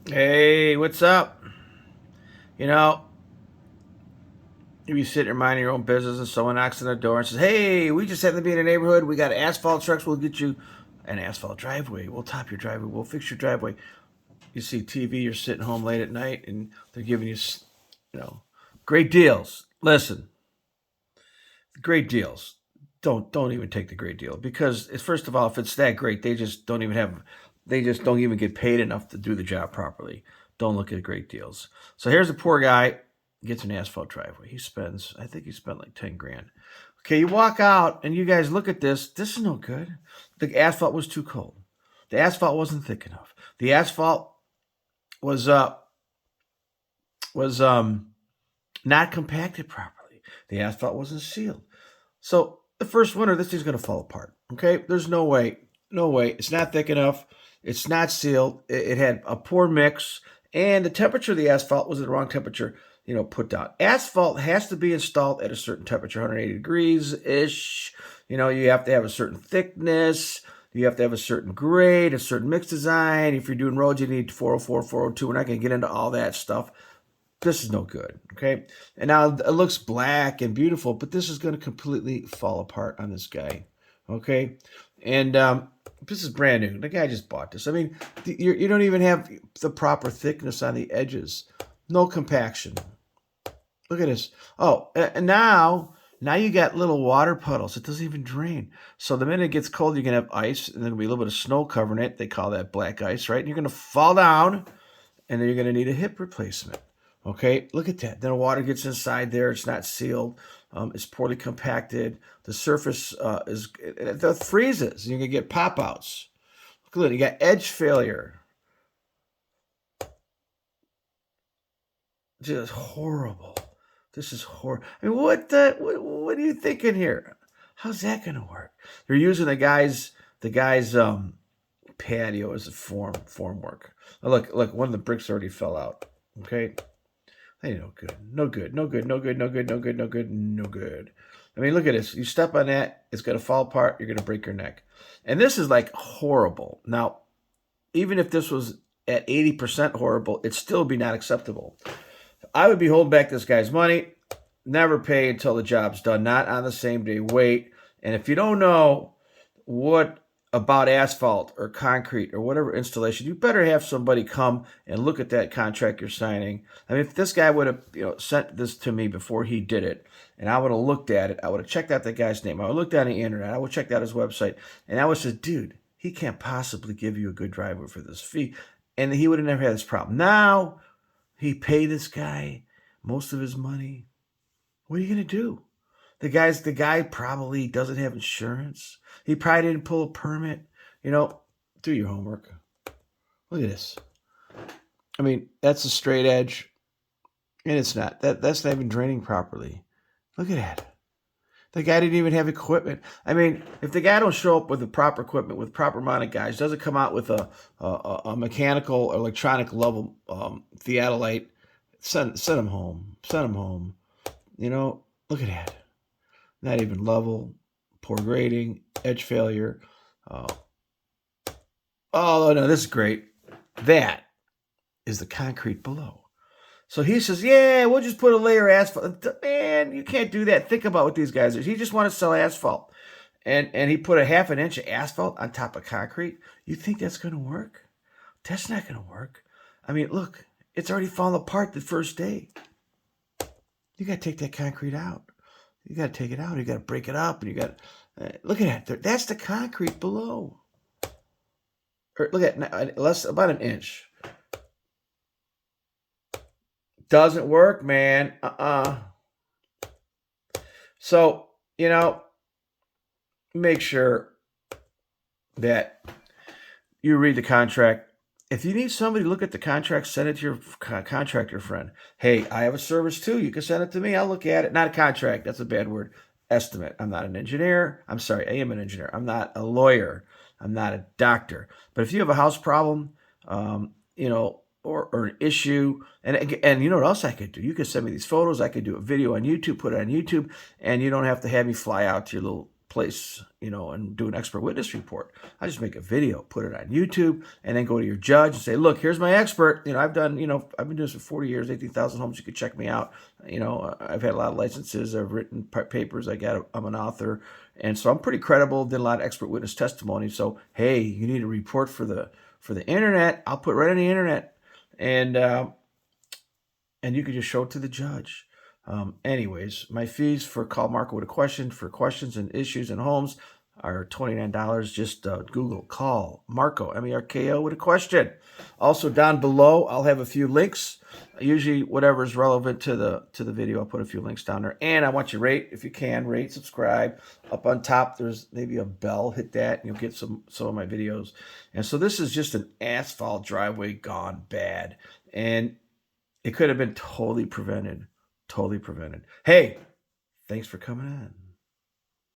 Hey, what's up? You know, you be sitting there minding your own business and someone knocks on the door and says, "Hey, we just happen to be in a neighborhood. We got asphalt trucks. We'll get you an asphalt driveway. We'll top your driveway. We'll fix your driveway." You see TV, you're sitting home late at night and they're giving you, great deals. Listen, great deals. Don't even take the great deal because first of all, if it's that great, they just don't even get paid enough to do the job properly. Don't look at great deals. So here's a poor guy gets an asphalt driveway. I think he spent like 10 grand. Okay, you walk out and you guys look at this. This is no good. The asphalt was too cold. The asphalt wasn't thick enough. The asphalt was uh was not compacted properly. The asphalt wasn't sealed. So the first winter, this thing's going to fall apart. Okay, there's no way, no way. It's not thick enough. It's not sealed. It had a poor mix, and the temperature of the asphalt was the wrong temperature. Put down. Asphalt has to be installed at a certain temperature, 180 degrees ish. You have to have a certain thickness. You have to have a certain grade, a certain mix design. If you're doing roads, you need 404, 402. We're not going to get into all that stuff. This is no good. Okay. And now it looks black and beautiful, but this is going to completely fall apart on this guy. Okay. And this is brand new. The guy just bought this. I mean, you don't even have the proper thickness on the edges. No compaction. Look at this. Oh, and now you got little water puddles. It doesn't even drain. So the minute it gets cold, you're going to have ice, and there'll be a little bit of snow covering it. They call that black ice, right? And you're going to fall down, and then you're going to need a hip replacement. Okay, look at that. Then the water gets inside there. It's not sealed. It's poorly compacted. The surface it freezes. You're gonna get pop outs. Look at it. You got edge failure. Just horrible. This is horrible. I mean, what are you thinking here? How's that gonna work? They're using the guy's patio as a form work. Oh, look. One of the bricks already fell out. Okay. Hey, no good. No good. No good. No good. No good. No good. No good. No good. I mean, look at this. You step on that, it's going to fall apart. You're going to break your neck. And this is like horrible. Now, even if this was at 80% horrible, it'd still be not acceptable. I would be holding back this guy's money. Never pay until the job's done. Not on the same day. Wait. And if you don't know what about asphalt or concrete or whatever installation, you better have somebody come and look at that contract you're signing. I mean, if this guy would have, sent this to me before he did it, and I would have looked at it, I would have checked out the guy's name. I would have looked on the internet. I would have checked out his website, and I would have said, dude, he can't possibly give you a good driveway for this fee. And he would have never had this problem. Now, he paid this guy most of his money. What are you going to do? The guy probably doesn't have insurance. He probably didn't pull a permit. Do your homework. Look at this. I mean, that's a straight edge, and it's not. That's not even draining properly. Look at that. The guy didn't even have equipment. I mean, if the guy don't show up with the proper equipment, with proper amount of guys, doesn't come out with a mechanical or electronic level theodolite, send him home. Send him home. Look at that. Not even level, poor grading, edge failure. Uh, oh, no, this is great. That is the concrete below. So he says, yeah, we'll just put a layer of asphalt. Man, you can't do that. Think about what these guys are. He just wanted to sell asphalt. And he put a half an inch of asphalt on top of concrete. You think that's going to work? That's not going to work. I mean, look, it's already fallen apart the first day. You got to take that concrete out. You got to take it out. You got to break it up, and you got look at that. That's the concrete below. Or look at less about an inch. Doesn't work, man. So make sure that you read the contract. If you need somebody to look at the contract, send it to your contractor friend. Hey, I have a service too. You can send it to me. I'll look at it. Not a contract. That's a bad word. Estimate. I'm not an engineer. I'm sorry. I am an engineer. I'm not a lawyer. I'm not a doctor. But if you have a house problem, or an issue, and you know what else I could do? You could send me these photos. I could do a video on YouTube, put it on YouTube, and you don't have to have me fly out to your little place, and do an expert witness report. I just make a video, put it on YouTube, and then go to your judge and say, look, here's my expert. I've been doing this for 40 years, 18,000 homes. You can check me out. I've had a lot of licenses. I've written papers. I'm an author. And so I'm pretty credible, did a lot of expert witness testimony. So, hey, you need a report for the internet. I'll put right on the internet. And you can just show it to the judge. Anyways, my fees for Call Marko with a Question for questions and issues in homes are $29. Just Google Call Marko, Marko with a question. Also down below, I'll have a few links. Usually whatever is relevant to the video, I'll put a few links down there. And I want you to rate, if you can, rate, subscribe. Up on top, there's maybe a bell. Hit that, and you'll get some of my videos. And so this is just an asphalt driveway gone bad. And it could have been totally prevented. Totally prevented. Hey, thanks for coming on.